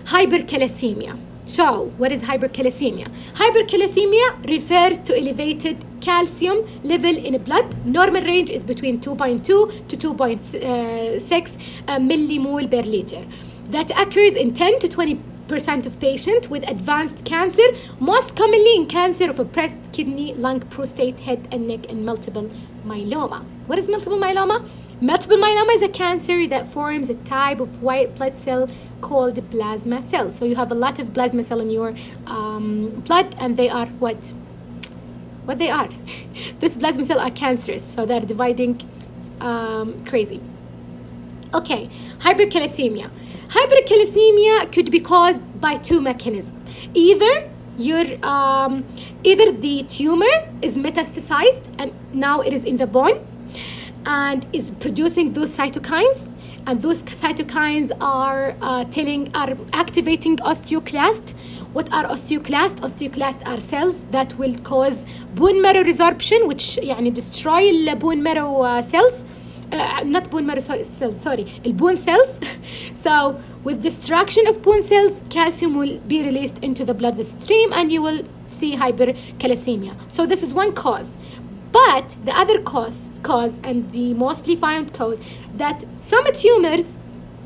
Hypercalcemia. So, what is hypercalcemia? Hypercalcemia refers to elevated calcium level in blood. Normal range is between 2.2 to 2.6 millimole per liter. That occurs in 10 to 20% of patients with advanced cancer, most commonly in cancer of a breast, kidney, lung, prostate, head and neck, and multiple myeloma. What is multiple myeloma? Multiple myeloma is a cancer that forms a type of white blood cell called plasma cell. So you have a lot of plasma cell in your blood, and they are what they are. This plasma cell are cancerous, so they're dividing crazy. Okay, hypercalcemia. Hypercalcemia could be caused by two mechanisms. Either the tumor is metastasized and now it is in the bone and is producing those cytokines, and those cytokines are activating osteoclast. What are osteoclast? Osteoclast are cells that will cause bone marrow resorption, which destroy the bone marrow cells. Not bone marrow cells, sorry, bone cells. So with destruction of bone cells, calcium will be released into the bloodstream and you will see hypercalcemia. So this is one cause. But the other cause and the mostly found cause, that some tumors,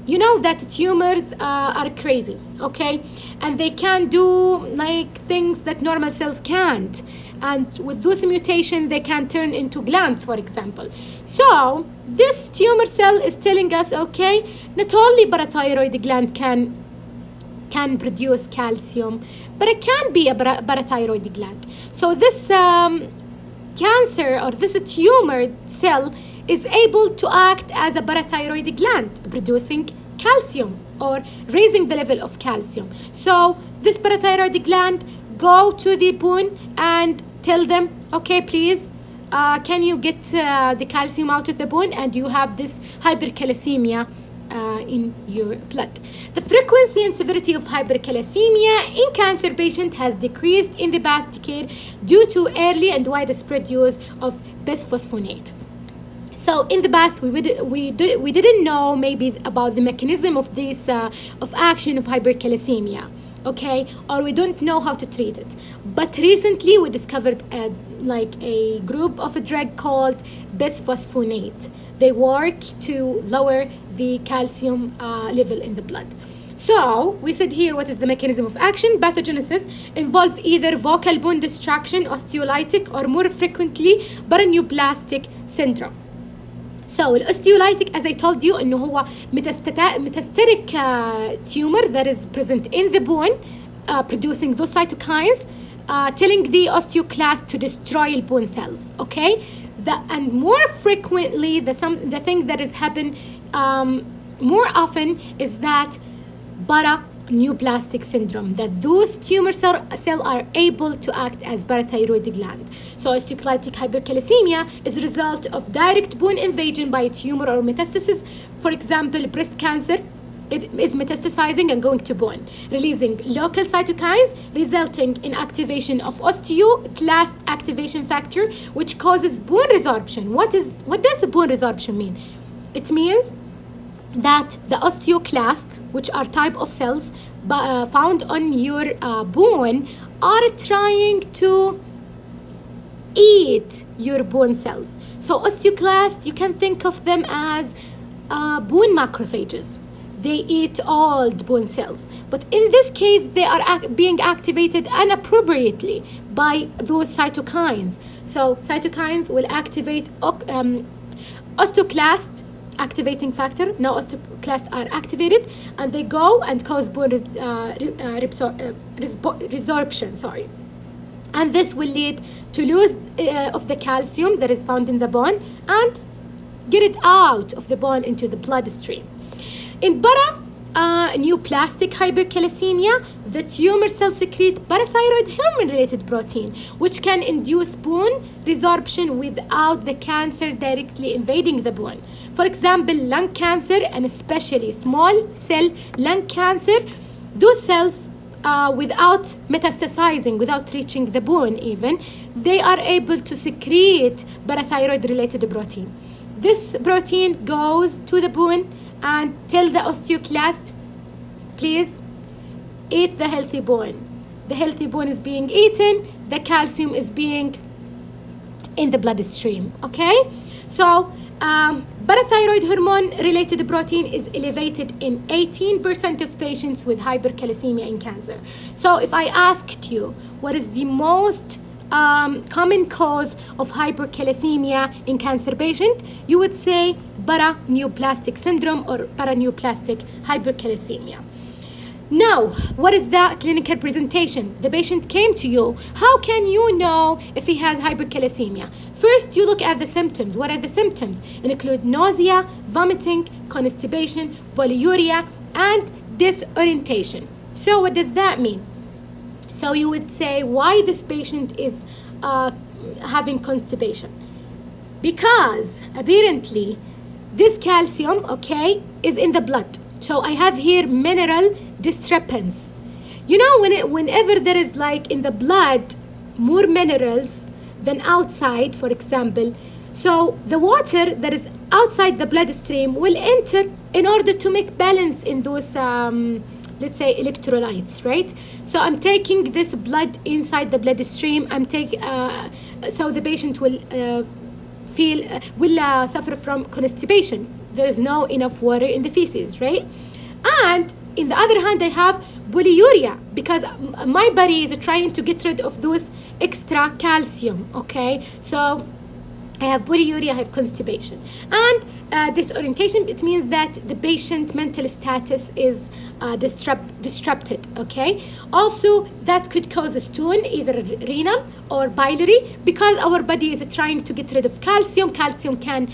that tumors are crazy, okay? And they can do like things that normal cells can't. And with those mutations, they can turn into glands, for example. So this tumor cell is telling us, okay, not only parathyroid gland can produce calcium, but it can be a parathyroid gland. So this cancer or this tumor cell is able to act as a parathyroid gland, producing calcium or raising the level of calcium. So this parathyroid gland go to the bone and tell them, okay, please, can you get the calcium out of the bone? And you have this hypercalcemia in your blood. The frequency and severity of hypercalcemia in cancer patients has decreased in the past decade due to early and widespread use of bisphosphonate. So in the past, we didn't know maybe about the mechanism of this of action of hypercalcemia, okay, or we don't know how to treat it. But recently, we discovered a group of a drug called bisphosphonate. They work to lower the calcium level in the blood. So we said here, what is the mechanism of action? Pathogenesis involve either vocal bone destruction, osteolytic, or more frequently paraneoplastic syndrome. So الاوستيولايتيك, as I told you, إنه هو metastatic tumor that is present in the bone, producing those cytokines, telling the osteoclast to destroy bone cells. Okay, and more frequently, the thing that is happen more often is that paraneoplastic syndrome, that those tumor cell are able to act as parathyroid gland. So osteoclastic hypercalcemia is a result of direct bone invasion by a tumor or metastasis. For example, breast cancer, it is metastasizing and going to bone, releasing local cytokines, resulting in activation of osteoclast activation factor, which causes bone resorption. What does the bone resorption mean? It means that the osteoclast, which are type of cells found on your bone, are trying to eat your bone cells. So osteoclast, you can think of them as bone macrophages. They eat old bone cells. But in this case, they are being activated inappropriately by those cytokines. So cytokines will activate osteoclast activating factor. Now osteoclasts are activated and they go and cause bone resorption. Sorry. And this will lead to loss of the calcium that is found in the bone and get it out of the bone into the bloodstream. In paraneoplastic hypercalcemia, the tumor cells secrete parathyroid hormone-related protein, which can induce bone resorption without the cancer directly invading the bone. For example, lung cancer, and especially small cell lung cancer, those cells without metastasizing, without reaching the bone even, they are able to secrete parathyroid-related protein. This protein goes to the bone and tell the osteoclast, please eat the healthy bone. The healthy bone is being eaten, the calcium is being in the bloodstream, okay? So parathyroid hormone related protein is elevated in 18% of patients with hypercalcemia in cancer. So if I asked you what is the most common cause of hypercalcemia in cancer patient, you would say paraneoplastic syndrome or paraneoplastic hypercalcemia. Now, what is the clinical presentation? The patient came to you. How can you know if he has hypercalcemia? First, you look at the symptoms. What are the symptoms? It include nausea, vomiting, constipation, polyuria, and disorientation. So what does that mean? So you would say why this patient is having constipation. Because apparently this calcium, okay, is in the blood. So I have here mineral discrepancy. You know, whenever there is like in the blood more minerals than outside, for example, so the water that is outside the bloodstream will enter in order to make balance in those let's say electrolytes, right? So I'm taking this blood inside the bloodstream. So the patient will suffer from constipation. There is no enough water in the feces, right? And in the other hand, I have polyuria because my body is trying to get rid of those extra calcium, okay? So I have polyuria, I have constipation. And disorientation, it means that the patient mental status is disrupted, okay? Also, that could cause a stone, either renal or biliary, because our body is trying to get rid of calcium. Calcium can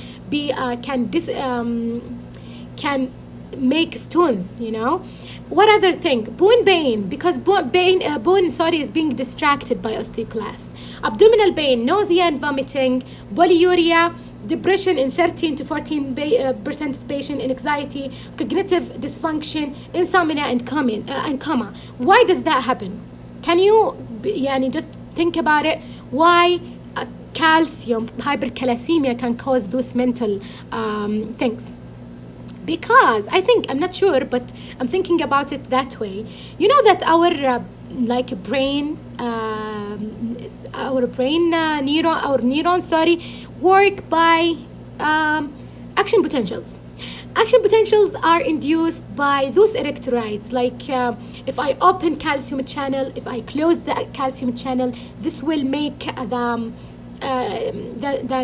make stones, you know. What other thing? Bone pain, because bone is being distracted by osteoclast. Abdominal pain, nausea and vomiting, polyuria, depression in 13 to 14% of patients, anxiety, cognitive dysfunction, insomnia, and coma. Why does that happen? Can you just think about it? Why calcium hypercalcemia can cause those mental things? Because I'm not sure, but I'm thinking about it that way. You know that our neurons work by action potentials. Action potentials are induced by those electrolytes. Like if I open calcium channel, if I close the calcium channel, this will make the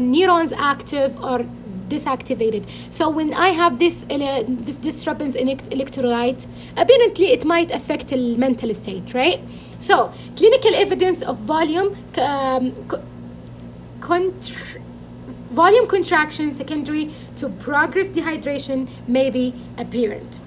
neurons active or disactivated. So when I have this disruptions in electrolyte, apparently it might affect the mental state, right? So clinical evidence of volume contraction secondary to progress dehydration may be apparent.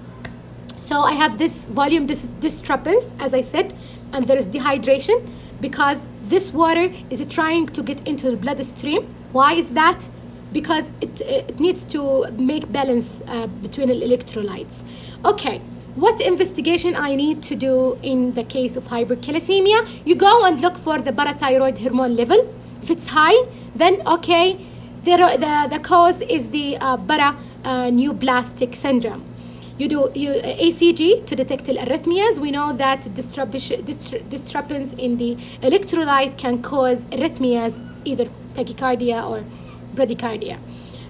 So I have this volume disruptions, as I said, and there is dehydration because this water is trying to get into the bloodstream. Why is that? Because it needs to make balance between the electrolytes. Okay, what investigation I need to do in the case of hypercalcemia? You go and look for the parathyroid hormone level. If it's high, then okay, the cause is the paraneoplastic syndrome. You do ACG to detect the arrhythmias. We know that disturbance in the electrolyte can cause arrhythmias, either tachycardia or bradycardia.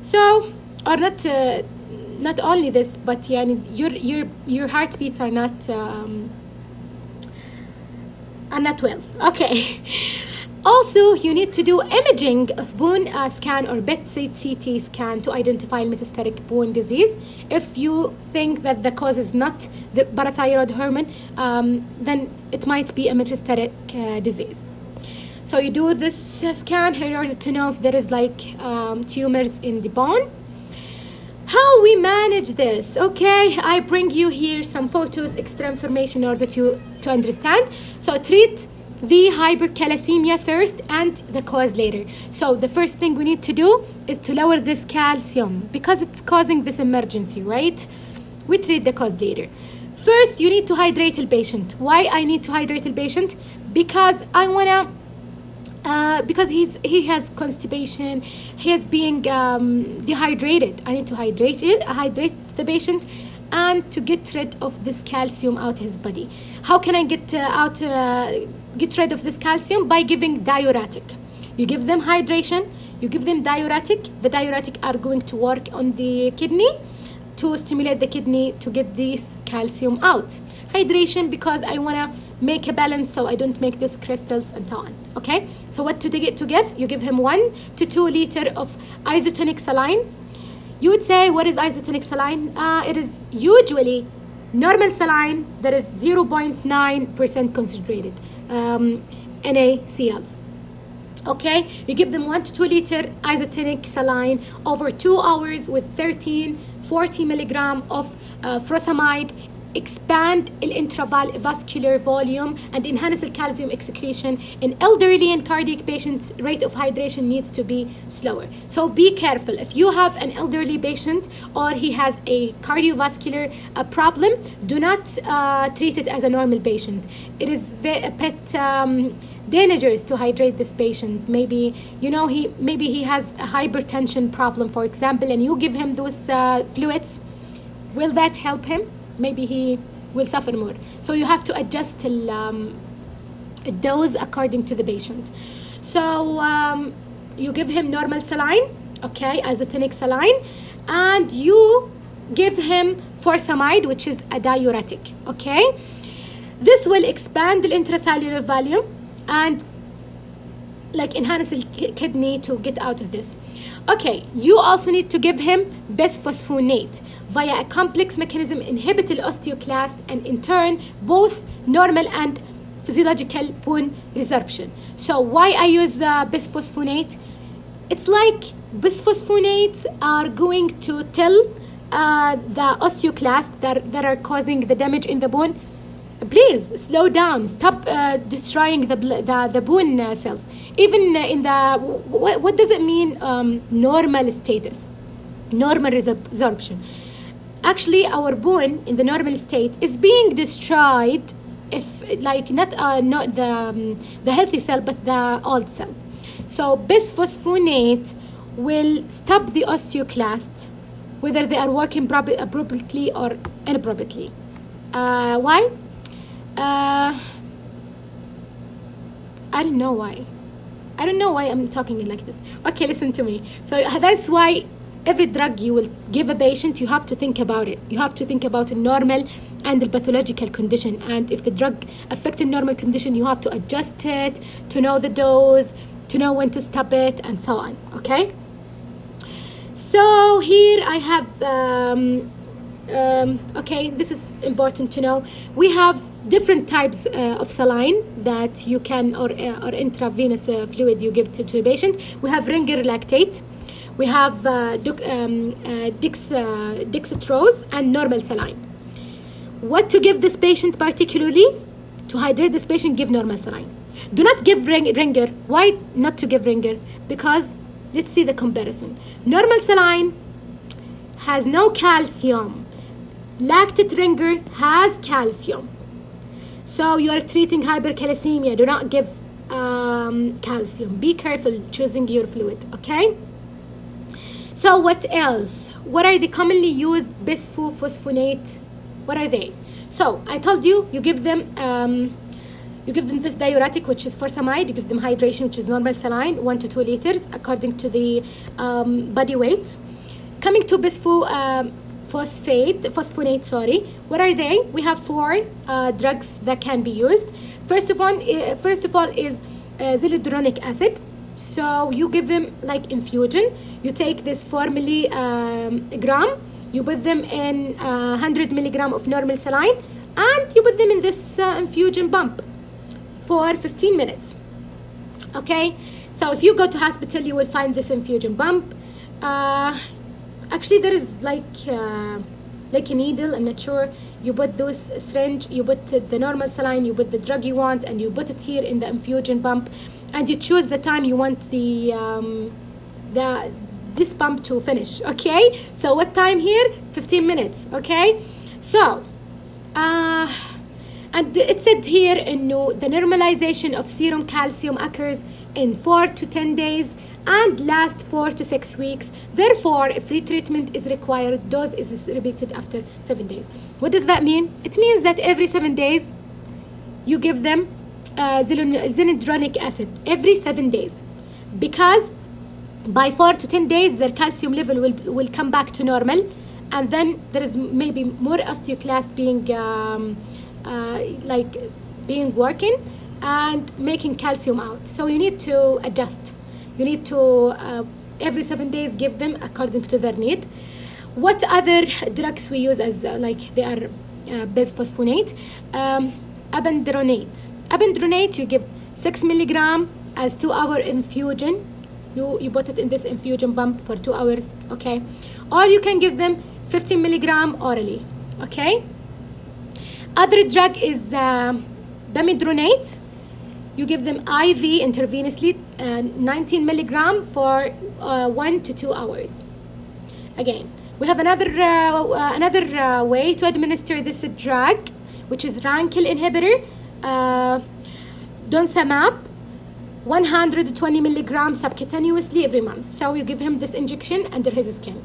So, or not only this, but your heartbeats are not well. Okay. Also, you need to do imaging of bone scan or PET-CT scan to identify metastatic bone disease. If you think that the cause is not the parathyroid hormone, then it might be a metastatic disease. So you do this scan in order to know if there is tumors in the bone. How we manage this? Okay, I bring you here some photos, extra information in order to understand. So treat the hypercalcemia first and the cause later. So the first thing we need to do is to lower this calcium because it's causing this emergency, right? We treat the cause later. First, you need to hydrate the patient. Why I need to hydrate the patient? Because I wanna because he has constipation, he is being dehydrated. I need to hydrate the patient and to get rid of this calcium out his body. How can I get rid of this calcium? By giving diuretic. You give them hydration, you give them diuretic. The diuretic are going to work on the kidney to stimulate the kidney to get this calcium out. Hydration because I want to make a balance so I don't make those crystals and so on. Okay, so what to give? You give him 1 to 2 liters of isotonic saline. You would say, what is isotonic saline? It is usually normal saline that is 0.9% concentrated, NaCl. Okay, you give them 1 to 2 liters isotonic saline over 2 hours with 40 milligram of furosemide. Expand intravascular volume and enhance the calcium excretion. In elderly and cardiac patients, rate of hydration needs to be slower. So be careful. If you have an elderly patient or he has a cardiovascular problem, do not treat it as a normal patient. It is a bit dangerous to hydrate this patient. Maybe he has a hypertension problem, for example, and you give him those fluids. Will that help him? Maybe he will suffer more. So you have to adjust the dose according to the patient. So you give him normal saline, okay, isotonic saline, and you give him furosemide, which is a diuretic, okay? This will expand the intracellular volume and enhance the kidney to get out of this. Okay, you also need to give him bisphosphonate via a complex mechanism inhibit the osteoclast and in turn both normal and physiological bone resorption. So why I use bisphosphonate? It's like bisphosphonates are going to tell the osteoclast that are causing the damage in the bone, please slow down, stop destroying the bone cells. Even in the, what does it mean normal status? Normal resorption. Actually, our bone in the normal state is being destroyed if not the healthy cell but the old cell. So bisphosphonate will stop the osteoclast whether they are working appropriately or inappropriately. Why? I don't know why. I don't know why I'm talking like this. Okay, listen to me. So that's why every drug you will give a patient, you have to think about it. You have to think about a normal and the pathological condition. And if the drug affects a normal condition, you have to adjust it, to know the dose, to know when to stop it, and so on. Okay? So here I have, okay, this is important to know. We have different types of saline that you can, or intravenous fluid you give to the patient. We have ringer lactate, we have dextrose, and normal saline. What to give this patient particularly? To hydrate this patient, give normal saline. Do not give ringer. Why not to give ringer? Because let's see the comparison. Normal saline has no calcium. Lactate ringer has calcium. So you are treating hypercalcaemia. Do not give calcium. Be careful choosing your fluid, okay? So what else? What are the commonly used bisphosphonate? What are they? So I told you, you give them this diuretic, which is furosemide. You give them hydration, which is normal saline, 1 to 2 liters, according to the body weight. Coming to phosphonate, sorry. What are they? We have 4 drugs that can be used. First of all is zoledronic acid. So you give them like infusion. You take this 4 milligram. You put them in 100 milligram of normal saline, and you put them in this infusion pump for 15 minutes. Okay. So if you go to hospital, you will find this infusion pump. Actually, there is like a needle. I'm not sure. You put those syringe, you put the normal saline, you put the drug you want, and you put it here in the infusion pump, and you choose the time you want this pump to finish. Okay. So what time here? 15 minutes. Okay. So, and it said here, the normalization of serum calcium occurs in 4 to 10 days. and last 4 to 6 weeks. Therefore, if retreatment is required, dose is repeated after 7 days. What does that mean? It means that every 7 days you give them zinidronic acid every 7 days, because by 4 to 10 days their calcium level will come back to normal, and then there is maybe more osteoclast being working and making calcium out. So you need to adjust. You need to every 7 days give them according to their need. What other drugs we use as they are bisphosphonate? Abandronate. Abandronate you give 6 milligram as 2-hour infusion. You put it in this infusion pump for 2 hours, okay? Or you can give them 15 milligram orally, okay? Other drug is bemidronate. You give them IV intravenously, 19 milligram for 1 to 2 hours. Again, we have another way to administer this drug, which is RANKL inhibitor, Donsamab, 120 milligram subcutaneously every month. So you give him this injection under his skin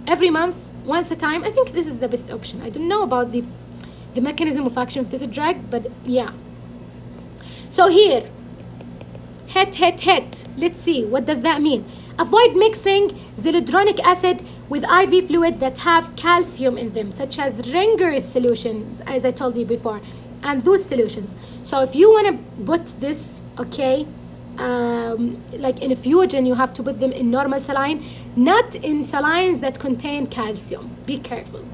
every month, once a time. I think this is the best option. I don't know about the mechanism of action of this drug, but yeah. So here, hit. Let's see, what does that mean? Avoid mixing zoledronic acid with IV fluid that have calcium in them, such as Ringer's solutions, as I told you before, and those solutions. So if you want to put this, okay, like in infusion, you have to put them in normal saline, not in salines that contain calcium. Be careful.